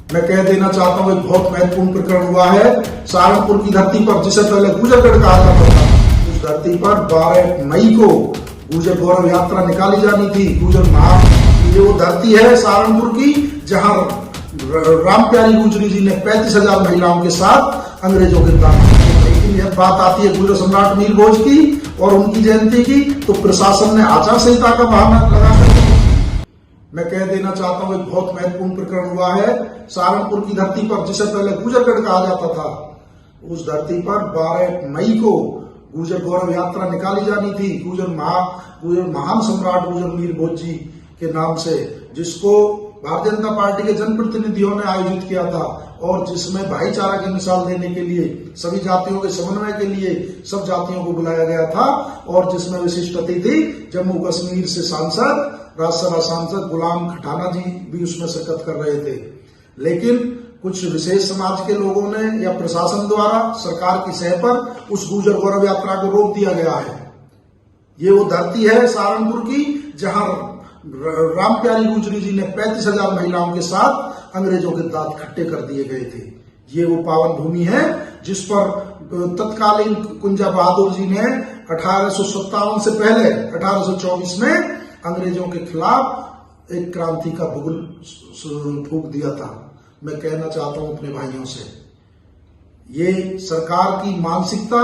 मैं कह देना चाहता हूँ एक बहुत महत्वपूर्ण प्रकरण हुआ है सहारनपुर की धरती पर, जिसे पहले गुजरगढ़ कहा जाता था। उस धरती पर 12 मई को गुजर गौरव यात्रा निकाली जानी थी। गुजर महा ये वो धरती है सहारनपुर की जहां राम प्यारी गुजरी जी ने 35,000 महिलाओं के साथ अंग्रेजों के खिलाफ। लेकिन यह बात आती है गुजर सम्राट मीर भोज की और उनकी जयंती की, तो प्रशासन ने आचार संहिता का बहाना लगाकर मैं कह देना चाहता हूँ एक बहुत महत्वपूर्ण प्रकरण हुआ है सहारनपुर की धरती पर, जिसे पहले गुजरगढ़ कहा जाता था। उस धरती पर 12 मई को गुजर गौरव यात्रा निकाली जानी थी गुजर महान सम्राट गुजर मीर भोज जी के नाम से, जिसको भारतीय जनता पार्टी के जनप्रतिनिधियों ने आयोजित किया था और जिसमें भाईचारा की मिसाल देने के लिए, सभी जातियों के समन्वय के लिए सब जातियों को बुलाया गया था और जिसमें विशिष्ट अतिथि जम्मू कश्मीर से सांसद, राज्यसभा सांसद गुलाम खटाना जी भी उसमें शिरकत कर रहे थे। लेकिन कुछ विशेष समाज के लोगों ने या प्रशासन द्वारा सरकार की सह पर उस गुजर गौरव यात्रा को रोक दिया गया है। ये वो धरती है सहारनपुर की जहां राम प्यारी गुजरी जी ने 35,000 महिलाओं के साथ अंग्रेजों के दांत खट्टे कर दिए गए थे। ये वो पावन भूमि है जिस पर तत्कालीन कुंजा बहादुर जी ने 1857 से पहले 1824 में अंग्रेजों के खिलाफ एक क्रांति का बुगुल फूंक दिया था। मैं कहना चाहता हूं अपने भाइयों से, ये सरकार की मानसिकता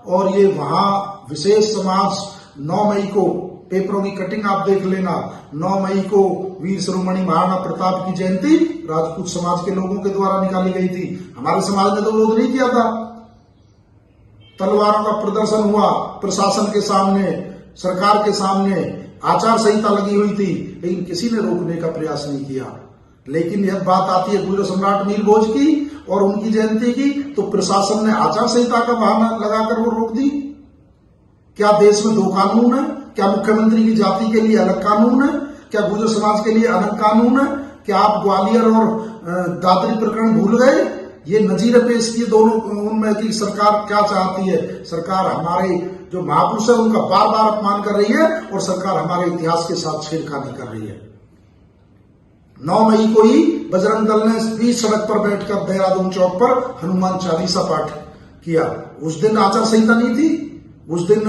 और ये वहां विशेष समाज 9 मई को पेपरों की कटिंग आप देख लेना, 9 मई को वीर शिरोमणि महाराणा प्रताप की जयंती राजपूत समाज के लोगों के द्वारा निकाली गई थी। हमारे समाज ने तो विरोध नहीं किया था। तलवारों का प्रदर्शन हुआ प्रशासन के सामने, सरकार के सामने, आचार संहिता लगी हुई थी, लेकिन किसी ने रोकने का प्रयास नहीं किया। लेकिन यह बात आती है गुजर सम्राट मीर भोज की और उनकी जयंती की, तो प्रशासन ने आचार संहिता का बहाना लगाकर वो रोक दी। क्या देश में 2 कानून है? क्या मुख्यमंत्री की जाति के लिए अलग कानून है? क्या गुजर समाज के लिए अलग कानून है? क्या आप ग्वालियर और दादरी प्रकरण भूल गए? ये नजीर पेश किए दोनों उनमें कि सरकार क्या चाहती है। सरकार हमारे जो महापुरुष है उनका बार बार अपमान कर रही है और सरकार हमारे इतिहास के साथ छेड़खानी कर रही है। 9 मई को ही बजरंग दल ने बीच सड़क पर बैठकर देहरादून चौक पर हनुमान चालीसा पाठ किया। उस दिन आचार संहिता नहीं थी। उस दिन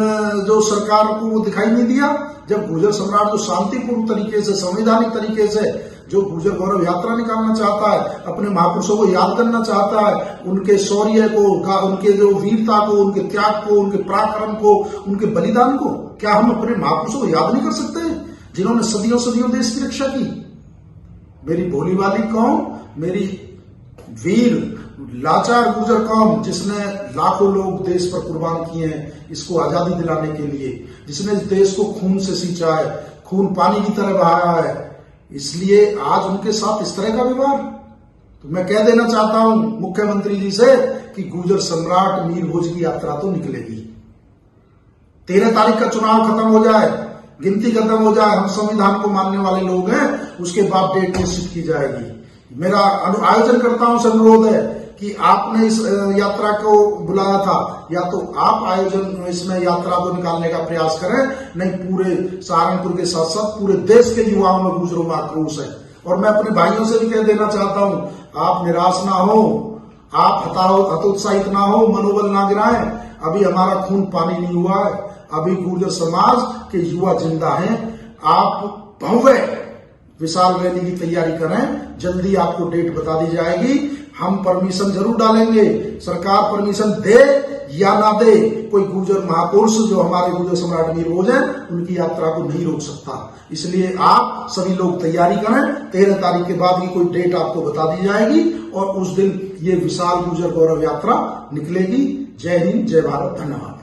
जो सरकार को वो दिखाई नहीं दिया जब गुजर सम्राट जो शांतिपूर्ण तरीके से, संवैधानिक तरीके से जो गुजर गौरव यात्रा निकालना चाहता है, अपने महापुरुषों को याद करना चाहता है, उनके शौर्य को, उनके जो वीरता को, उनके त्याग को, उनके पराक्रम को, उनके बलिदान को, क्या हम अपने महापुरुषों को याद नहीं कर सकते जिन्होंने सदियों सदियों देश की रक्षा की? मेरी भोली वाली कौम, मेरी वीर लाचार गुजर कौम जिसने लाखों लोग देश पर कुर्बान किए हैं इसको आजादी दिलाने के लिए, जिसने इस देश को खून से सींचा है, खून पानी की तरह बहाया है, इसलिए आज उनके साथ इस तरह का व्यवहार। तो मैं कह देना चाहता हूं मुख्यमंत्री जी से कि गुजर सम्राट मीर भोज की यात्रा तो निकलेगी। 13 तारीख का चुनाव खत्म हो जाए, गिनती खत्म हो जाए, हम संविधान को मानने वाले लोग हैं, उसके बाद डेट निश्चित की जाएगी। मेरा आयोजनकर्ताओं से अनुरोध है कि आपने इस यात्रा को बुलाया था, या तो आप आयोजन इसमें यात्रा को निकालने का प्रयास करें, नहीं पूरे सहारनपुर के साथ साथ पूरे देश के युवाओं में गुजरों में आक्रोश है। और मैं अपने भाइयों से भी कह देना चाहता हूं, आप निराश ना हो, आप हतोत्साहित ना हो, मनोबल ना गिराएं। अभी हमारा खून पानी नहीं हुआ है, अभी गुर्जर समाज के युवा जिंदा हैं। आप भव्य विशाल रैली की तैयारी करें, जल्दी आपको डेट बता दी जाएगी। हम परमिशन जरूर डालेंगे, सरकार परमिशन दे या ना दे, कोई गुर्जर महापुरुष जो हमारे गुर्जर सम्राट मीर भोज हैं उनकी यात्रा को नहीं रोक सकता। इसलिए आप सभी लोग तैयारी करें, 13 तारीख के बाद की कोई डेट आपको बता दी जाएगी और उस दिन ये विशाल गुर्जर गौरव यात्रा निकलेगी। जय हिंद, जय भारत, धन्यवाद।